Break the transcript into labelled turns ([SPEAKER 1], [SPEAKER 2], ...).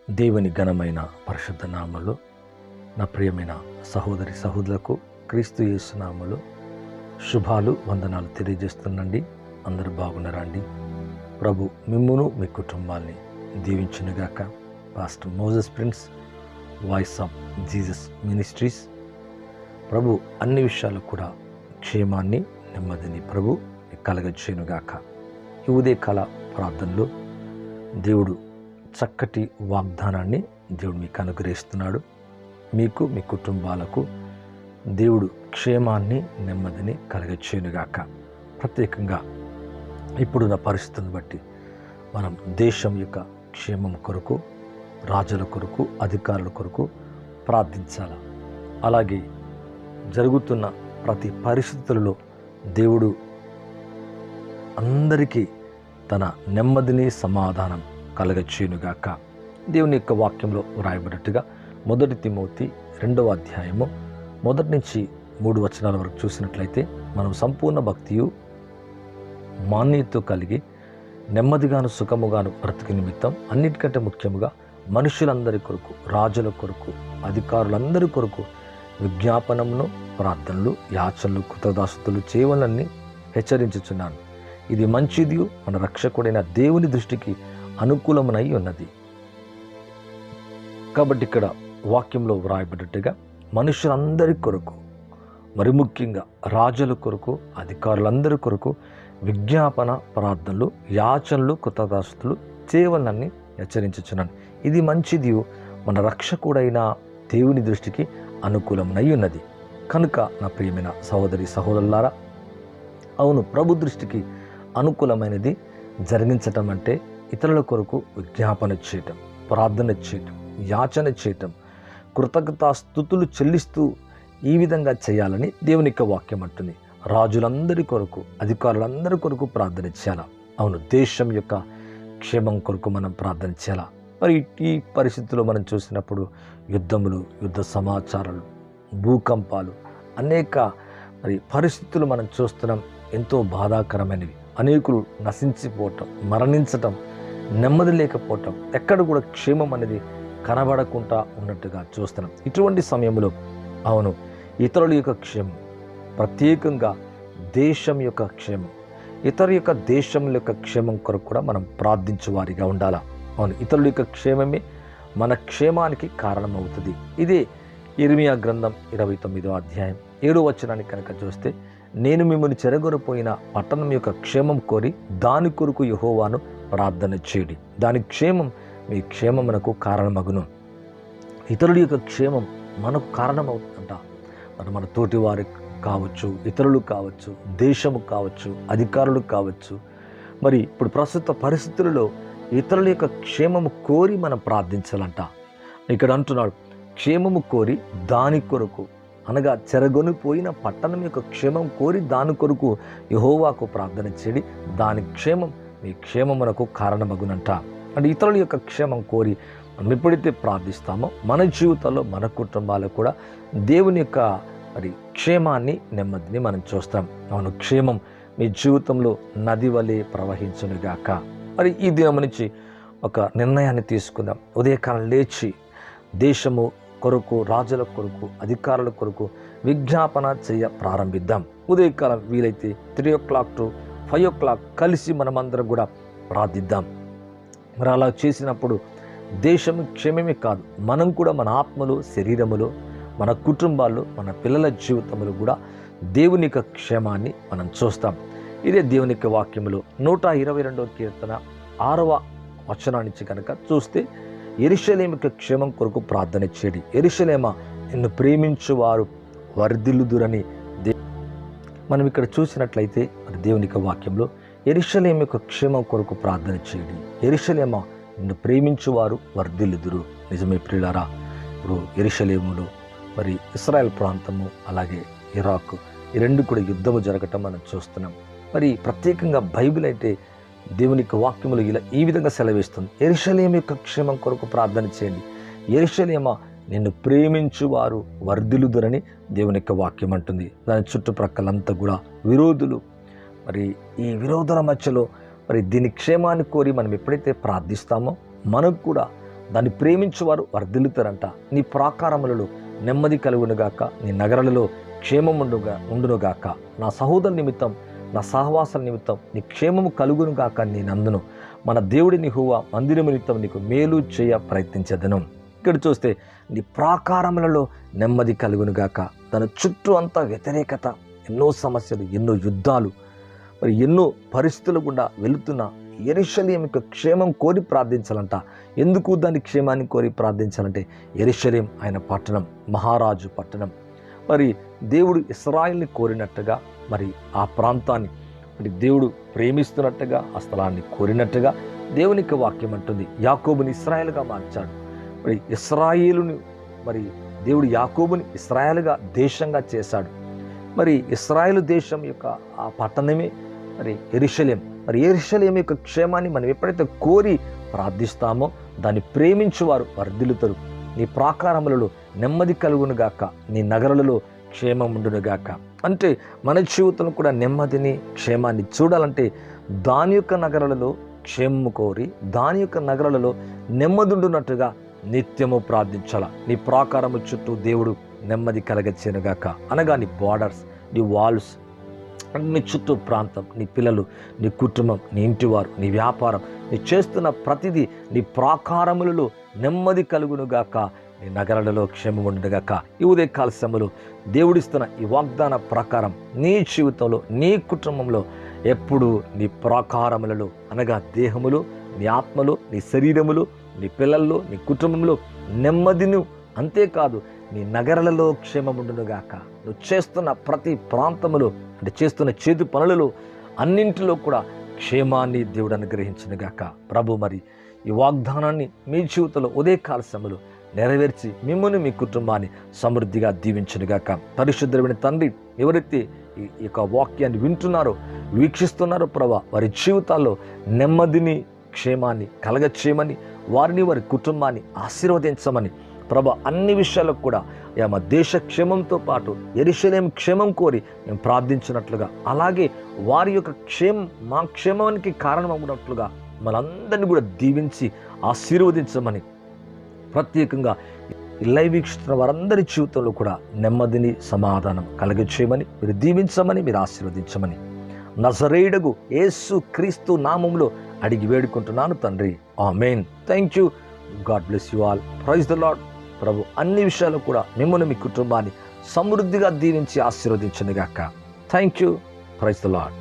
[SPEAKER 1] దేవుని ఘనమైన పరిశుద్ధ నామములో నా ప్రియమైన సహోదరి సహోదరులకు క్రీస్తు యేసు నామములో శుభాలు వందనాలు తెలియజేస్తున్నాండి. అందరూ బాగున్నారండి. ప్రభు మిమ్మును మీ కుటుంబాల్ని దీవించునుగాక. Pastor Moses Prince, voice of Jesus ministries. ప్రభు అన్ని విషయాలు కూడా క్షేమాన్ని నెమ్మదిని ప్రభు కలగచేయునుగాక. ఈ ఉదయకాల ప్రార్థనలో దేవుడు చక్కటి వాగ్దానాన్ని దేవుడు మీకు అనుగ్రహిస్తున్నాడు. మీకు మీ కుటుంబాలకు దేవుడు క్షేమాన్ని నెమ్మదిని కలగచేయునుగాక. ప్రత్యేకంగా ఇప్పుడున్న పరిస్థితులను బట్టి మనం దేశం యొక్క క్షేమం కొరకు, రాజుల కొరకు, అధికారుల కొరకు ప్రార్థించాలి. అలాగే జరుగుతున్న ప్రతి పరిస్థితులలో దేవుడు అందరికీ తన నెమ్మదిని సమాధానం కలగచేయునుగాక. దేవుని యొక్క వాక్యంలో వ్రాయబడినట్టుగా 1 తిమోతి 2వ అధ్యాయము 1 నుంచి 3 వచనాల వరకు చూసినట్లయితే మనం సంపూర్ణ భక్తియు మాన్యతతో కలిగి నెమ్మదిగాను సుఖముగాను బ్రతుకు నిమిత్తం అన్నిటికంటే ముఖ్యముగా మనుషులందరి కొరకు, రాజుల కొరకు, అధికారులందరి కొరకు విజ్ఞాపనమును, ప్రార్థనలు, యాచనలు, కృతదాసుతులు చేయవలనని హెచ్చరించుచున్నాను. ఇది మంచిది, మన రక్షకుడైన దేవుని దృష్టికి అనుకూలమునై ఉన్నది. కాబట్టి ఇక్కడ వాక్యంలో వ్రాయబడినట్టుగా మనుషులందరి కొరకు, మరి ముఖ్యంగా రాజుల కొరకు, అధికారులందరి కొరకు విజ్ఞాపన, ప్రార్థనలు, యాచనలు, కృతదాసుతులు చేయవలనని హెచ్చరించుచున్నాను. ఇది మంచిది, మన రక్షకుడైన దేవుని దృష్టికి అనుకూలమునై ఉన్నది. కనుక నా ప్రియమైన సహోదరి సహోదరులారా, అవును, ప్రభు దృష్టికి అనుకూలమైనది జరిగించటం అంటే ఇతరుల కొరకు విజ్ఞాపన చేయటం, ప్రార్థన చేయటం, యాచన చేయటం, కృతజ్ఞతాస్తుతులు చెల్లిస్తూ ఈ విధంగా చేయాలని దేవుని యొక్క వాక్యం అంటుంది. రాజులందరి కొరకు, అధికారులందరి కొరకు ప్రార్థన చేయాలా. అవును, దేశం యొక్క క్షేమం కొరకు మనం ప్రార్థన చేయాలా. మరి ఈ పరిస్థితుల్లో మనం చూసినప్పుడు యుద్ధములు, యుద్ధ సమాచారాలు, భూకంపాలు, అనేక మరి పరిస్థితులు మనం చూస్తున్నాం. ఎంతో బాధాకరమైనవి. అనేకులు నశించిపోవటం, మరణించటం, నెమ్మది లేకపోవటం, ఎక్కడ కూడా క్షేమం అనేది కనబడకుండా ఉన్నట్టుగా చూస్తున్నాం. ఇటువంటి సమయంలో అవును, ఇతరుల యొక్క క్షేమం, ప్రత్యేకంగా దేశం యొక్క క్షేమం, ఇతరుల యొక్క దేశం యొక్క క్షేమం కొరకు కూడా మనం ప్రార్థించేవారిగా ఉండాలా. అవును, ఇతరుల యొక్క క్షేమమే మన క్షేమానికి కారణమవుతుంది. ఇదే ఇర్మియా గ్రంథం 29వ అధ్యాయం 7వ వచనాన్ని కనుక చూస్తే, నేను మిమ్మల్ని చెరగొనిపోయిన పట్టణం యొక్క క్షేమం కోరి దాని కొరకు యెహోవాను ప్రార్థన చేయుడి. దాని క్షేమం మీ క్షేమమునకు కారణమగును. ఇతరుల యొక్క క్షేమం మనకు కారణమవుతుందంట. మన తోటి వారు కావచ్చు, ఇతరులు కావచ్చు, దేశము కావచ్చు, అధికారులు కావచ్చు. మరి ఇప్పుడు ప్రస్తుత పరిస్థితులలో ఇతరుల యొక్క క్షేమము కోరి మనం ప్రార్థించాలంట. ఇక్కడ అంటున్నాడు, క్షేమము కోరి దాని కొరకు, అనగా చెరగొనిపోయిన పట్టణం యొక్క క్షేమం కోరి దాని కొరకు యెహోవాకు ప్రార్థన చేడి దాని క్షేమం మీ క్షేమమునకు కారణమగునంట. అంటే ఇతరుల యొక్క క్షేమం కోరి మనం ఎప్పుడైతే ప్రార్థిస్తామో మన జీవితంలో, మన కుటుంబాలకు కూడా దేవుని యొక్క మరి క్షేమాన్ని, నెమ్మదిని మనం చూస్తాం. అవును, క్షేమం మీ జీవితంలో నది వలె ప్రవహించునుగాక. మరి ఈ దినం నుంచి ఒక నిర్ణయాన్ని తీసుకుందాం. ఉదయకాలం లేచి దేశము కొరకు, రాజుల కొరకు, అధికారుల కొరకు విజ్ఞాపన చేయ ప్రారంభిద్దాం. ఉదయకాలం వీలైతే 3 o'clock to 5 o'clock కలిసి మనమందరం కూడా ప్రార్థిద్దాం. మరి అలా చేసినప్పుడు దేశం క్షేమమే కాదు, మనం కూడా మన ఆత్మలో, శరీరములో, మన కుటుంబాల్లో, మన పిల్లల జీవితంలో కూడా దేవుని యొక్క క్షేమాన్ని మనం చూస్తాం. ఇదే దేవుని యొక్క వాక్యములో 122వ కీర్తన 6వ వచనాన్ని కనుక చూస్తే, యెరూషలేము యొక్క క్షేమం కొరకు ప్రార్థన చేయండి. యెరూషలేమా, నిన్ను ప్రేమించువారు వర్ధిల్లుదురని మనం ఇక్కడ చూసినట్లయితే మరి దేవుని యొక్క వాక్యంలో యెరూషలేము యొక్క క్షేమం కొరకు ప్రార్థన చేయండి. యెరూషలేమా, నిన్ను ప్రేమించువారు వర్ధిల్లుదురు. నిజమే ప్రియులారా, ఇప్పుడు యెరూషలేములో మరి ఇశ్రాయేల్ ప్రాంతము, అలాగే ఇరాక్, ఈ రెండు కూడా యుద్ధము జరగటం మనం చూస్తున్నాం. మరి ప్రత్యేకంగా బైబిల్ అయితే దేవుని యొక్క వాక్యములు ఈ విధంగా సెలవిస్తుంది, యెరూషలేము యొక్క క్షేమం కొరకు ప్రార్థన చేయండి. యెరూషలేమా, నిన్ను ప్రేమించువారు వర్ధిల్లుదురని దేవుని యొక్క వాక్యం అంటుంది. దాని చుట్టుప్రక్కలంతా కూడా విరోధులు. మరి ఈ విరోధుల మధ్యలో మరి దీని క్షేమాన్ని కోరి మనం ఎప్పుడైతే ప్రార్థిస్తామో మనకు కూడా దాన్ని ప్రేమించువారు వర్ధిల్లుతారంట. నీ ప్రాకారములలో నెమ్మది కలుగునుగాక, నీ నగరాలలో క్షేమం ఉండునుగాక. నా సహోదరు నిమిత్తం, నా సహవాసాల నిమిత్తం నీ క్షేమము కలుగునుగాక నేనందును. మన దేవుడి యెహోవా మందిరము నిమిత్తం నీకు మేలు చేయ ప్రయత్నించెదను. ఇక్కడ చూస్తే నీ ప్రాకారములలో నెమ్మది కలుగునుగాక. తన చుట్టూ అంతా వ్యతిరేకత, ఎన్నో సమస్యలు, ఎన్నో యుద్ధాలు, మరి ఎన్నో పరిస్థితులు గుండా వెళుతున్న యెరూషలేము యొక్క క్షేమం కోరి ప్రార్థించాలంట. ఎందుకు దాని క్షేమాన్ని కోరి ప్రార్థించాలంటే యెరూషలేము ఆయన పట్టణం, మహారాజు పట్టణం. మరి దేవుడు ఇశ్రాయేలుని కోరినట్టుగా మరి ఆ ప్రాంతాన్ని మరి దేవుడు ప్రేమిస్తున్నట్టుగా ఆ స్థలాన్ని కోరినట్టుగా దేవునికి వాక్యం అంటుంది. యాకోబుని ఇశ్రాయేలుగా మార్చాడు. మరి ఇశ్రాయేలుని మరి దేవుడు యాకోబుని ఇశ్రాయేలుగా దేశంగా చేశాడు. మరి ఇశ్రాయేలు దేశం యొక్క ఆ పట్టణమే మరి యెరూషలేము. మరి యెరూషలేము యొక్క క్షేమాన్ని మనం ఎప్పుడైతే కోరి ప్రార్థిస్తామో దాన్ని ప్రేమించువారు వర్ధిల్లుతారు. నీ ప్రాకారములలో నెమ్మది కలుగునుగాక, నీ నగరాలలో క్షేమం ఉండునుగాక. అంటే మన జీవితంలో కూడా నెమ్మదిని, క్షేమాన్ని చూడాలంటే దాని యొక్క నగరాలలో క్షేమము కోరి, దాని యొక్క నగరాలలో నెమ్మది ఉండునట్టుగా నిత్యము ప్రార్థించాల. నీ ప్రాకారము చుట్టూ దేవుడు నెమ్మది కలగచ్చేనుగాక. అనగా నీ బార్డర్స్, నీ వాల్స్, నీ చుట్టూ ప్రాంతం, నీ పిల్లలు, నీ కుటుంబం, నీ ఇంటివారు, నీ వ్యాపారం, నీ చేస్తున్న ప్రతిదీ నీ ప్రాకారములలో నెమ్మది కలుగునుగాక, నీ నగరాలలో క్షేమం ఉండుగాక. ఈ ఉదయకాల సమయంలో దేవుడిస్తున్న ఈ వాగ్దాన ప్రకారం నీ జీవితంలో, నీ కుటుంబంలో ఎప్పుడు నీ ప్రాకారములలో అనగా దేహములు, నీ ఆత్మలు, నీ శరీరములు, నీ పిల్లల్లో, నీ కుటుంబంలో నెమ్మదిను, అంతేకాదు నీ నగరాలలో క్షేమం ఉండునుగాక. నువ్వు చేస్తున్న ప్రతి ప్రాంతములో అంటే చేస్తున్న చేతి పనులలో అన్నింటిలో కూడా క్షేమాన్ని దేవుడు అనుగ్రహించునుగాక. ప్రభు మరి ఈ వాగ్దానాన్ని మీ జీవితంలో ఉదయకాల సమయంలో నెరవేర్చి మిమ్మల్ని, మీ కుటుంబాన్ని సమృద్ధిగా దీవించునుగాక. పరిశుద్ధమైన తండ్రి, ఎవరైతే ఈ యొక్క వాక్యాన్ని వింటున్నారో, వీక్షిస్తున్నారో ప్రభా, వారి జీవితాల్లో నెమ్మదిని, క్షేమాన్ని కలగచేయమని, వారిని, వారి కుటుంబాన్ని ఆశీర్వదించమని ప్రభా, అన్ని విషయాలకు కూడా మా దేశ క్షేమంతో పాటు యెరూషలేము క్షేమం కోరి మేము ప్రార్థించినట్లుగా, అలాగే వారి యొక్క క్షేమం మా క్షేమానికి కారణమవునట్లుగా మనందరినీ కూడా దీవించి ఆశీర్వదించమని, ప్రత్యేకంగా ఈ లైవ్ వీక్షిస్తున్న వారందరి జీవితంలో కూడా నెమ్మదిని, సమాధానం కలగచేయమని, మీరు దీవించమని, మీరు ఆశీర్వదించమని నజరేయుడగు యేసు క్రీస్తు నామములో అడిగి వేడుకుంటున్నాను తండ్రి. Amen. Thank you. God bless you all. Praise the Lord. ప్రభు అన్ని విషయాలు కూడా మిమ్మల్ని, మీ కుటుంబాన్ని సమృద్ధిగా దీవించి ఆశీర్వదించునుగాక. Thank you. Praise the lord.